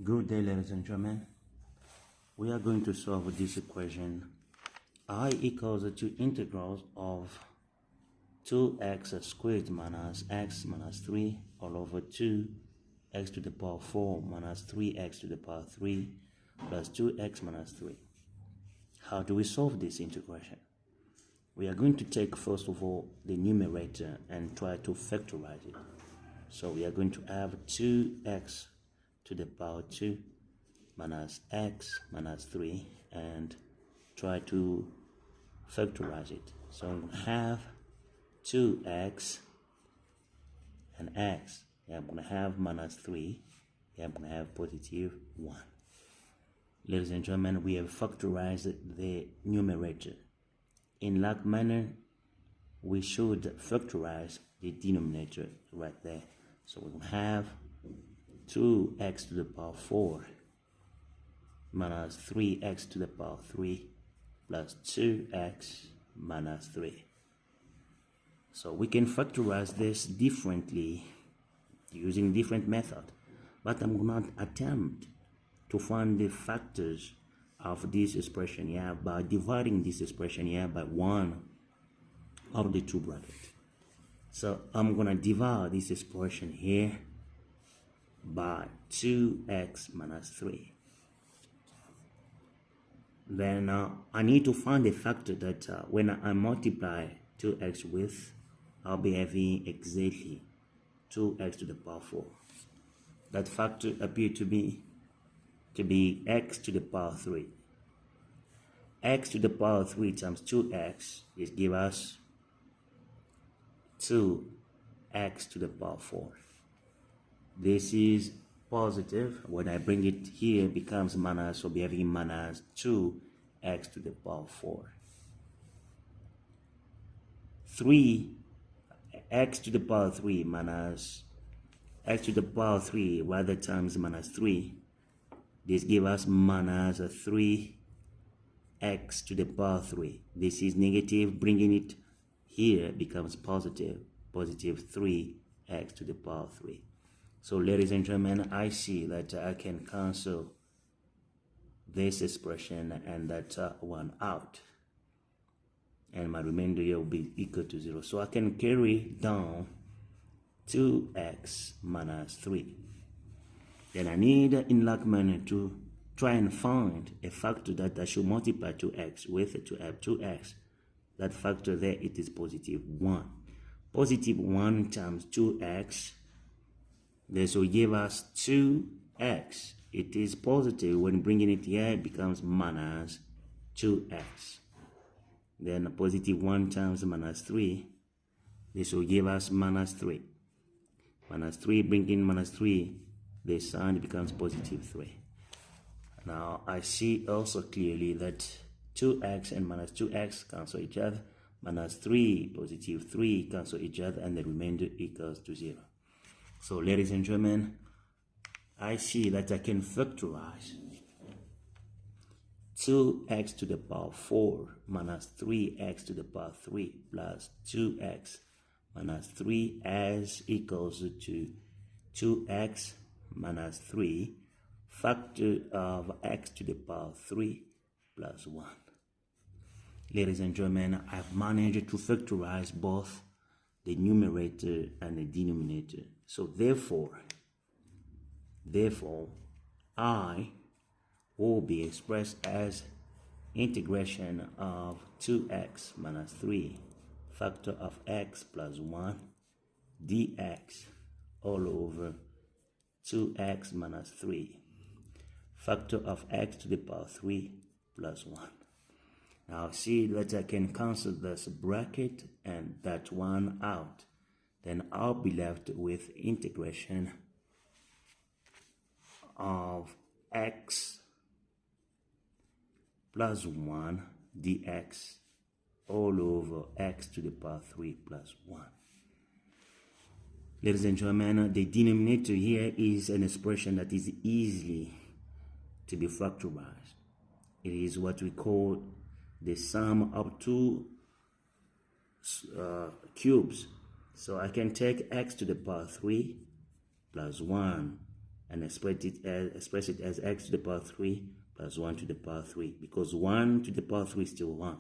Good day, ladies and gentlemen. We are going to solve this equation. I equals to integrals of 2x squared minus x minus 3 all over 2x to the power 4 minus 3x to the power 3 plus 2x minus 3. How do we solve this integration? We are going to take first of all the numerator and try to factorize it. So we are going to have 2x to the power 2 minus x minus 3 and try to factorize it. So I'm going to have 2x and x. I'm going to have minus 3. I'm going to have positive 1. Ladies and gentlemen, we have factorized the numerator. In like manner, we should factorize the denominator right there. So we will have 2x to the power 4 minus 3x to the power 3 plus 2x minus 3. So we can factorize this differently using different method, but I'm going to attempt to find the factors of this expression here by dividing this expression here by one of the two brackets. So I'm going to divide this expression here by 2x minus 3. Then I need to find a factor that when I multiply 2x with, I'll be having exactly 2x to the power 4. That factor appears to be x to the power 3. X to the power 3 times 2x is give us 2x to the power 4. This is positive. When I bring it here, it becomes minus, so we have minus 2x to the power 4. 3x to the power 3 minus x to the power 3 rather times minus 3. This gives us minus 3x to the power 3. This is negative. Bringing it here becomes positive. Positive 3x to the power 3. So ladies and gentlemen, I see that I can cancel this expression and that one out. And my remainder here will be equal to 0. So I can carry down 2x minus 3. Then I need in like manner to try and find a factor that I should multiply 2x with to have 2x. That factor there, it is positive 1. Positive 1 times 2x. This will give us 2x. It is positive. When bringing it here, it becomes minus 2x. Then positive 1 times minus 3. This will give us minus 3. Minus 3, bringing minus 3, the sign becomes positive 3. Now, I see also clearly that 2x and minus 2x cancel each other. Minus 3, positive 3 cancel each other, and the remainder equals to 0. So, ladies and gentlemen, I see that I can factorize 2x to the power 4 minus 3x to the power 3 plus 2x minus 3 as equals to 2x minus 3 factor of x to the power 3 plus 1. Ladies and gentlemen, I've managed to factorize both the numerator and the denominator. So therefore, I will be expressed as integration of 2x minus 3 factor of x plus 1 dx all over 2x minus 3 factor of x to the power 3 plus 1. Now see that I can cancel this bracket and that one out. Then I'll be left with integration of x plus 1 dx all over x to the power 3 plus 1. Ladies and gentlemen, the denominator here is an expression that is easily to be factorized. It is what we call the sum of two cubes. So I can take x to the power 3 plus 1 and express it as x to the power 3 plus 1 to the power 3, because 1 to the power 3 is still 1.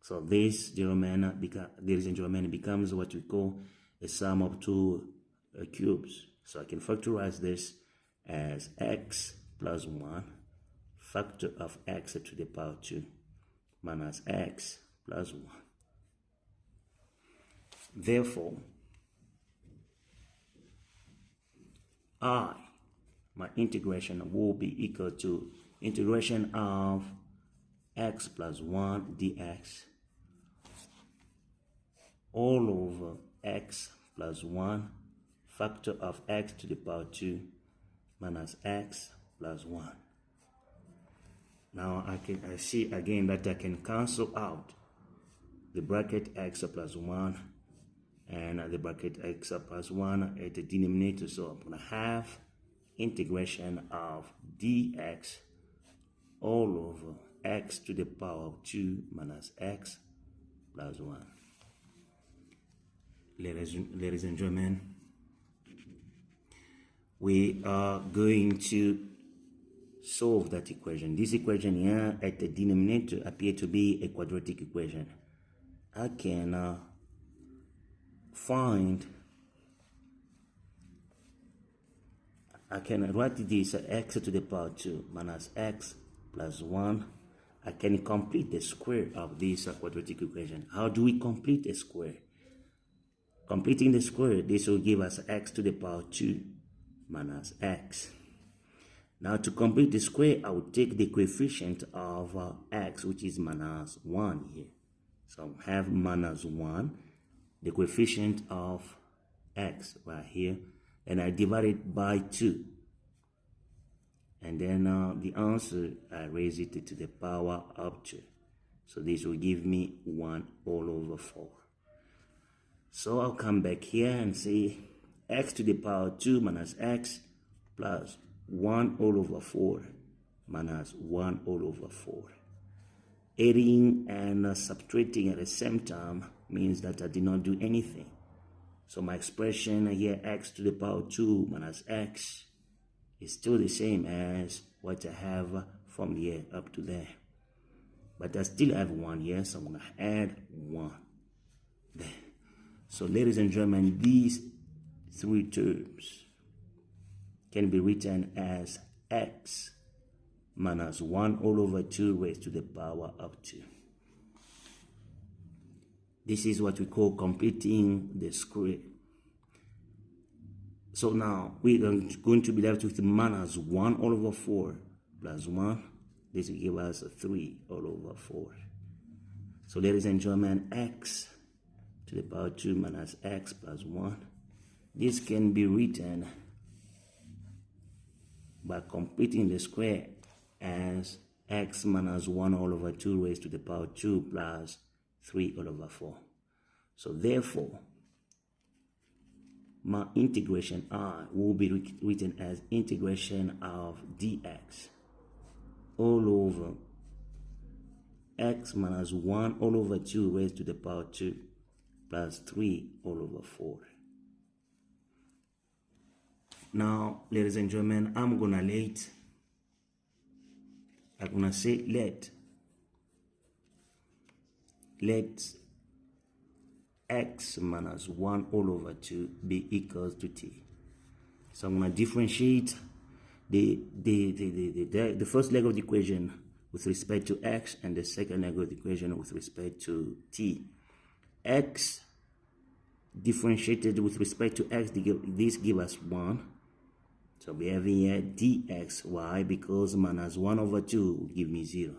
So this, ladies and gentlemen, becomes what we call a sum of two cubes. So I can factorize this as x plus 1 factor of x to the power 2 minus x plus 1. Therefore, my integration will be equal to integration of x plus 1 dx all over x plus 1 factor of x to the power 2 minus x plus 1. Now I see again that I can cancel out the bracket x plus 1 and the bracket x plus 1 at the denominator. So I'm going to have integration of dx all over x to the power of 2 minus x plus 1. Ladies and gentlemen, we are going to solve that equation. This equation here at the denominator appears to be a quadratic equation. I can write this x to the power 2 minus x plus 1. I can complete the square of this quadratic equation. How do we complete a square? Completing the square, this will give us x to the power 2 minus x. Now to complete the square, I will take the coefficient of x, which is minus 1 here. So I have minus 1, the coefficient of x right here, and I divide it by 2. And then the answer, I raise it to the power of 2. So this will give me 1 all over 4. So I'll come back here and say x to the power 2 minus x plus 1 all over 4 minus 1 all over 4. Adding and subtracting at the same time means that I did not do anything. So my expression here, x to the power 2 minus x, is still the same as what I have from here up to there. But I still have 1 here, so I'm going to add 1 there. So ladies and gentlemen, these three terms can be written as x minus 1 all over 2 raised to the power of 2. This is what we call completing the square. So now we are going to be left with minus 1 all over 4 plus 1. This will give us 3 all over 4. So ladies and gentlemen, x to the power 2 minus x plus 1. This can be written by completing the square as x minus 1 all over 2 raised to the power 2 plus 3 all over 4. So therefore, my integration I will be written as integration of dx all over x minus 1 all over 2 raised to the power 2 plus 3 all over 4. Now, ladies and gentlemen, I'm gonna say let x minus 1 all over 2 be equals to t. So I'm gonna differentiate the first leg of the equation with respect to x and the second leg of the equation with respect to t. X differentiated with respect to x, this gives us 1. So we have here dx. Why? Because minus 1 over 2 will give me 0.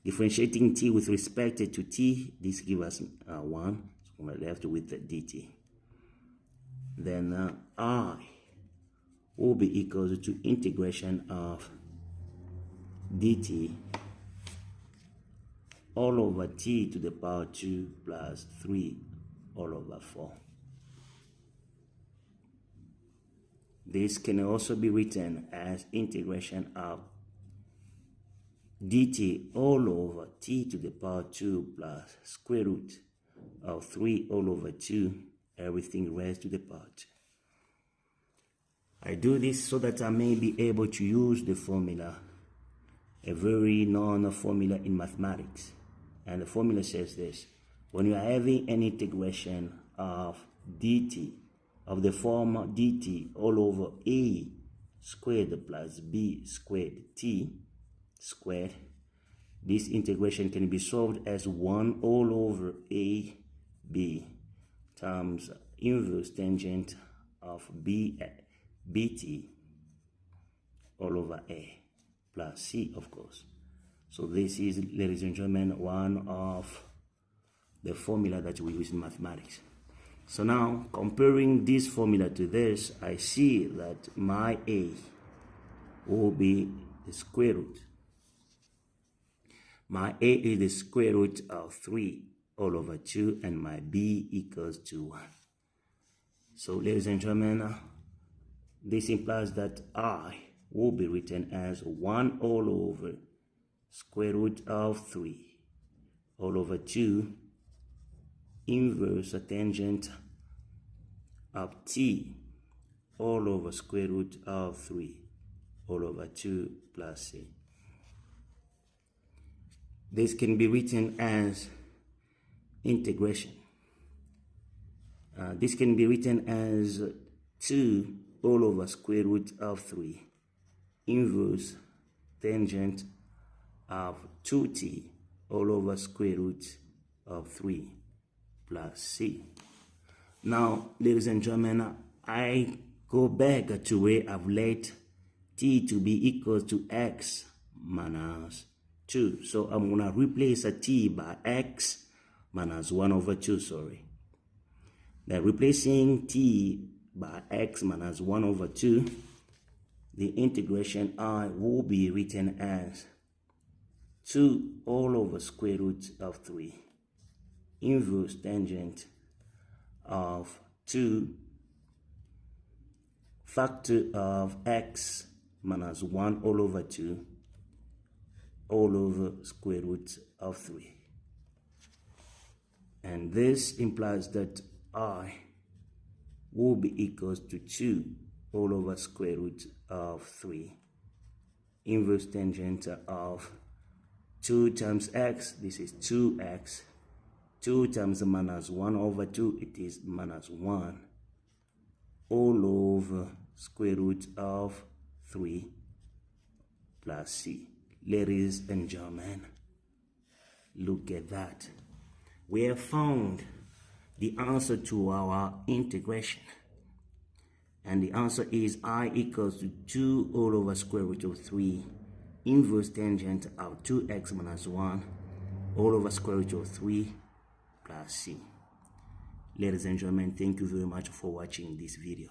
Differentiating t with respect to t, this gives us 1. So we're left with the dt. Then I will be equal to integration of dt all over t to the power 2 plus 3 all over 4. This can also be written as integration of dt all over t to the power 2 plus square root of 3 all over 2, everything raised to the power 2. I do this so that I may be able to use the formula, a very known formula in mathematics. And the formula says this: when you are having an integration of dt of the form dt all over a squared plus b squared t squared, this integration can be solved as 1 all over a b times inverse tangent of bt all over a plus c, of course. So this is, ladies and gentlemen, one of the formula that we use in mathematics. So now, comparing this formula to this, I see that my a will be the square root. My a is the square root of 3 all over 2, and my b equals to 1. So, ladies and gentlemen, this implies that I will be written as 1 all over square root of 3 all over 2 inverse tangent of t all over square root of 3 all over 2 plus c. This can be written as integration. This can be written as 2 all over square root of 3 inverse tangent of 2t all over square root of 3 plus c. Now, ladies and gentlemen, I go back to where I've let t to be equal to x minus 2. So I'm going to replace a t by x minus 1 over 2, sorry. Now, replacing t by x minus 1 over 2, the integration I will be written as 2 all over square root of 3 inverse tangent of 2 factor of x minus 1 all over 2 all over square root of 3. And this implies that I will be equals to 2 all over square root of 3 inverse tangent of 2 times x, this is 2x, 2 times minus 1 over 2, it is minus 1, all over square root of 3 plus c. Ladies and gentlemen, look at that. We have found the answer to our integration. And the answer is I equals to 2 all over square root of 3 inverse tangent of 2x minus 1 all over square root of 3 plus c. Ladies and gentlemen, thank you very much for watching this video.